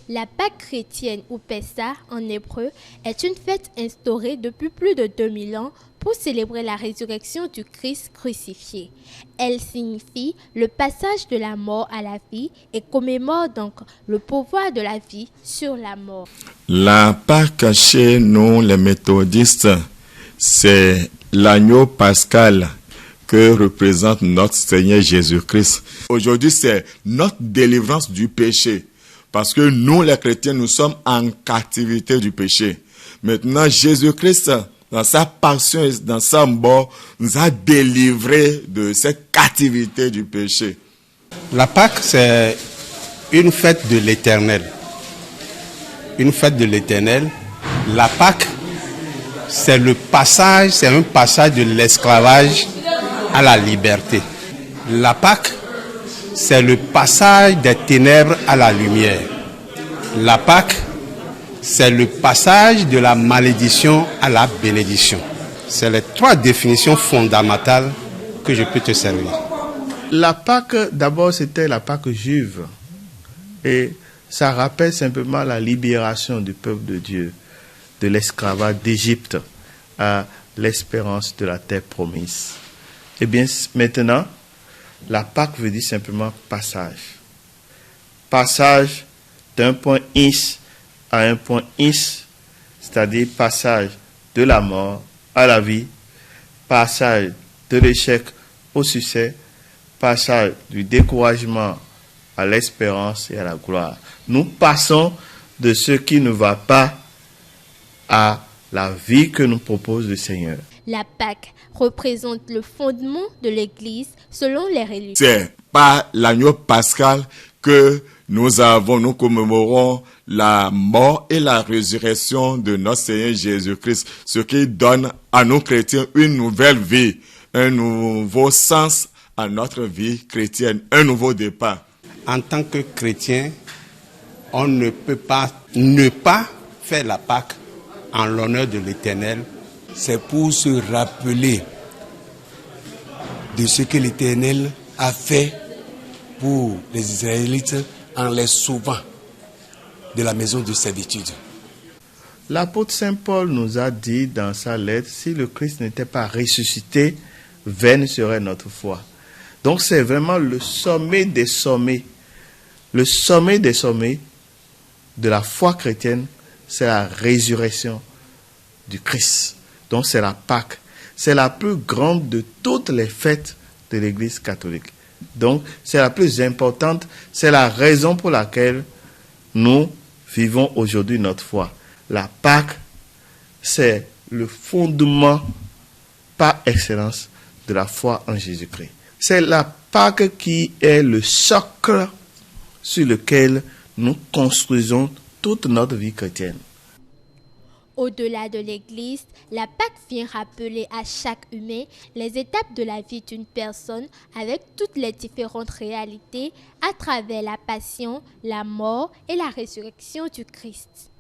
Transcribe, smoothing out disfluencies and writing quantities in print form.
La Pâque chrétienne ou Pessah en hébreu est une fête instaurée depuis plus de 2000 ans pour célébrer la résurrection du Christ crucifié. Elle signifie le passage de la mort à la vie et commémore donc le pouvoir de la vie sur la mort. La Pâque chez nous, les méthodistes, c'est l'agneau pascal que représente notre Seigneur Jésus-Christ. Aujourd'hui, c'est notre délivrance du péché. Parce que nous, les chrétiens, nous sommes en captivité du péché. Maintenant, Jésus-Christ, dans sa passion et dans sa mort, nous a délivrés de cette captivité du péché. La Pâque, c'est une fête de l'Éternel. Une fête de l'Éternel. La Pâque, c'est un passage de l'esclavage à la liberté. La Pâque, c'est le passage des ténèbres à la lumière. La Pâque, c'est le passage de la malédiction à la bénédiction. C'est les trois définitions fondamentales que je peux te servir. La Pâque, d'abord, c'était la Pâque juive. Et ça rappelle simplement la libération du peuple de Dieu, de l'esclavage d'Égypte à l'espérance de la terre promise. Eh bien, maintenant, la Pâque veut dire simplement passage. Passage d'un point X à un point X, c'est-à-dire passage de la mort à la vie, passage de l'échec au succès, passage du découragement à l'espérance et à la gloire. Nous passons de ce qui ne va pas à la vie que nous propose le Seigneur. La Pâque représente le fondement de l'Église selon les religions. C'est par l'agneau pascal que nous commémorons la mort et la résurrection de notre Seigneur Jésus-Christ, ce qui donne à nous chrétiens une nouvelle vie, un nouveau sens à notre vie chrétienne, un nouveau départ. En tant que chrétien, on ne peut pas ne pas faire la Pâque en l'honneur de l'Éternel. C'est pour se rappeler de ce que l'Éternel a fait pour les Israélites en les sauvant de la maison de servitude. L'apôtre Saint Paul nous a dit dans sa lettre, si le Christ n'était pas ressuscité, vaine serait notre foi. Donc c'est vraiment le sommet des sommets. Le sommet des sommets de la foi chrétienne, c'est la résurrection du Christ. Donc c'est la Pâque. C'est la plus grande de toutes les fêtes de l'Église catholique. Donc c'est la plus importante. C'est la raison pour laquelle nous vivons aujourd'hui notre foi. La Pâque, c'est le fondement par excellence de la foi en Jésus-Christ. C'est la Pâque qui est le socle sur lequel nous construisons toute notre vie chrétienne. Au-delà de l'Église, la Pâque vient rappeler à chaque humain les étapes de la vie d'une personne avec toutes les différentes réalités à travers la passion, la mort et la résurrection du Christ.